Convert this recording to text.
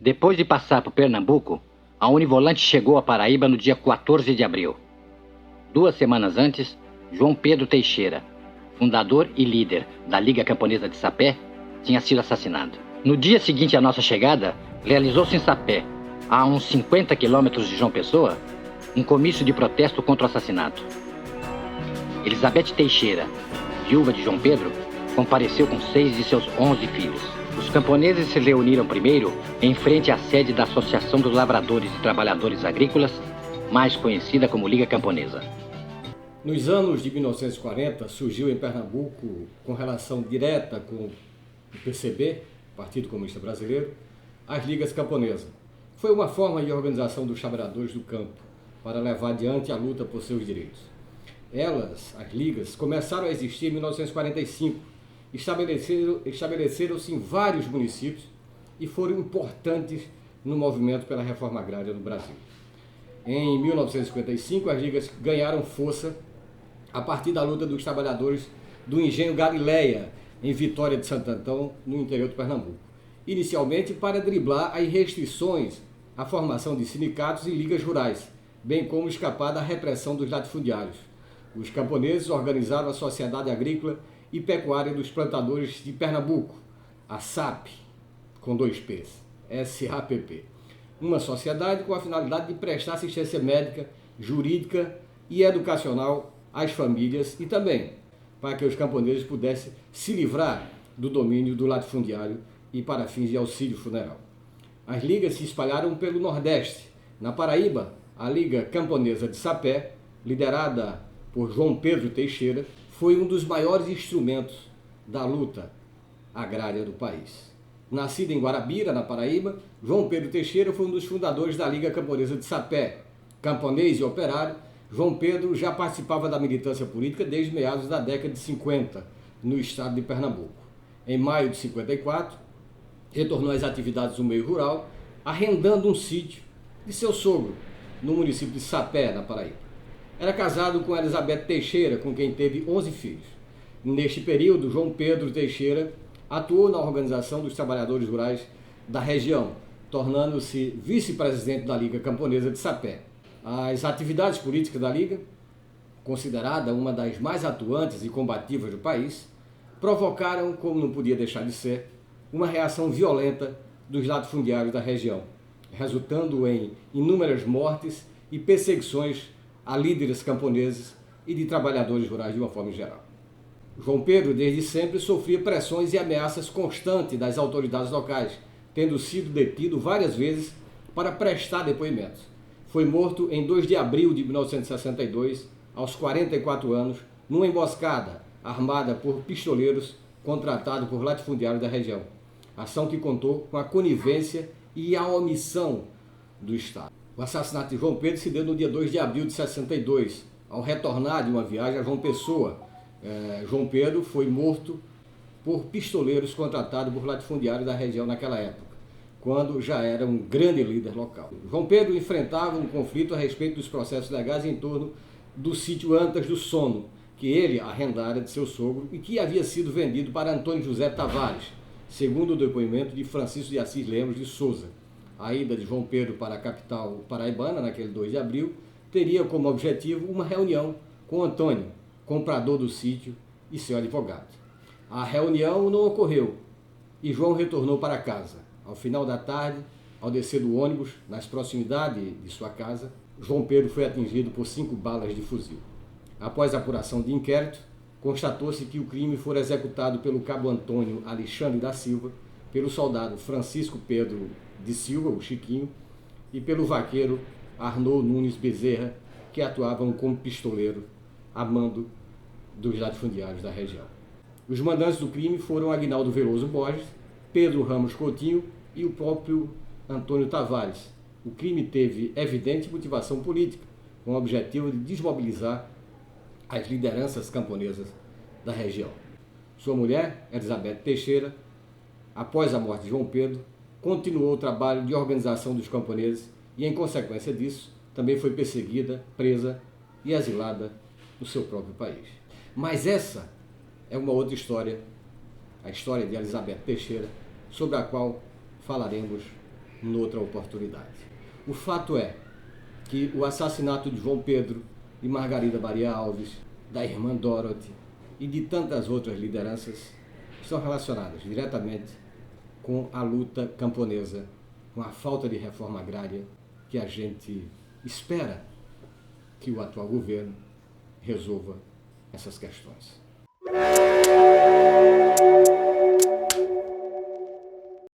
Depois de passar por Pernambuco, a Univolante chegou a Paraíba no dia 14 de abril. 2 semanas antes, João Pedro Teixeira, fundador e líder da Liga Camponesa de Sapé, tinha sido assassinado. No dia seguinte à nossa chegada, realizou-se em Sapé, a uns 50 quilômetros de João Pessoa, um comício de protesto contra o assassinato. Elizabeth Teixeira, viúva de João Pedro, compareceu com 6 de seus 11 filhos. Os camponeses se reuniram primeiro em frente à sede da Associação dos Lavradores e Trabalhadores Agrícolas, mais conhecida como Liga Camponesa. Nos anos de 1940, surgiu em Pernambuco, com relação direta com o PCB, Partido Comunista Brasileiro, as Ligas Camponesas. Foi uma forma de organização dos trabalhadores do campo para levar adiante a luta por seus direitos. Elas, as ligas, começaram a existir em 1945, estabeleceram-se em vários municípios e foram importantes no movimento pela reforma agrária no Brasil. Em 1955, as ligas ganharam força a partir da luta dos trabalhadores do engenho Galileia, em Vitória de Santo Antão, no interior de Pernambuco. Inicialmente para driblar as restrições à formação de sindicatos e ligas rurais, bem como escapar da repressão dos latifundiários. Os camponeses organizaram a Sociedade Agrícola e Pecuária dos Plantadores de Pernambuco, a SAP, com 2 P's, SAPP. Uma sociedade com a finalidade de prestar assistência médica, jurídica e educacional às famílias e também para que os camponeses pudessem se livrar do domínio do latifundiário e para fins de auxílio funeral. As ligas se espalharam pelo Nordeste. Na Paraíba, a Liga Camponesa de Sapé, liderada por João Pedro Teixeira, foi um dos maiores instrumentos da luta agrária do país. Nascido em Guarabira, na Paraíba, João Pedro Teixeira foi um dos fundadores da Liga Camponesa de Sapé. Camponês e operário, João Pedro já participava da militância política desde meados da década de 50, no estado de Pernambuco. Em maio de 54, retornou às atividades do meio rural, arrendando um sítio de seu sogro, no município de Sapé, na Paraíba. Era casado com Elizabeth Teixeira, com quem teve 11 filhos. Neste período, João Pedro Teixeira atuou na organização dos trabalhadores rurais da região, tornando-se vice-presidente da Liga Camponesa de Sapé. As atividades políticas da Liga, considerada uma das mais atuantes e combativas do país, provocaram, como não podia deixar de ser, uma reação violenta dos latifundiários da região, resultando em inúmeras mortes e perseguições a líderes camponeses e de trabalhadores rurais de uma forma geral. João Pedro, desde sempre, sofria pressões e ameaças constantes das autoridades locais, tendo sido detido várias vezes para prestar depoimentos. Foi morto em 2 de abril de 1962, aos 44 anos, numa emboscada armada por pistoleiros contratados por latifundiários da região. Ação que contou com a conivência e a omissão do Estado. O assassinato de João Pedro se deu no dia 2 de abril de 62, ao retornar de uma viagem a João Pessoa. João Pedro foi morto por pistoleiros contratados por latifundiários da região naquela época, quando já era um grande líder local. João Pedro enfrentava um conflito a respeito dos processos legais em torno do sítio Antas do Sono, que ele arrendara de seu sogro e que havia sido vendido para Antônio José Tavares, segundo o depoimento de Francisco de Assis Lemos de Souza. A ida de João Pedro para a capital paraibana, naquele 2 de abril, teria como objetivo uma reunião com Antônio, comprador do sítio, e seu advogado. A reunião não ocorreu e João retornou para casa. Ao final da tarde, ao descer do ônibus, nas proximidades de sua casa, João Pedro foi atingido por 5 balas de fuzil. Após a apuração de inquérito, constatou-se que o crime fora executado pelo cabo Antônio Alexandre da Silva, pelo soldado Francisco Pedro de Silva, o Chiquinho, e pelo vaqueiro Arnaud Nunes Bezerra, que atuavam como pistoleiro a mando dos latifundiários da região. Os mandantes do crime foram Aguinaldo Veloso Borges, Pedro Ramos Coutinho e o próprio Antônio Tavares. O crime teve evidente motivação política, com o objetivo de desmobilizar as lideranças camponesas da região. Sua mulher, Elizabeth Teixeira, após a morte de João Pedro, continuou o trabalho de organização dos camponeses e, em consequência disso, também foi perseguida, presa e exilada no seu próprio país. Mas essa é uma outra história, a história de Elizabeth Teixeira, sobre a qual falaremos noutra oportunidade. O fato é que o assassinato de João Pedro e Margarida Maria Alves, da irmã Dorothy e de tantas outras lideranças estão relacionadas diretamente com a luta camponesa, com a falta de reforma agrária que a gente espera que o atual governo resolva essas questões.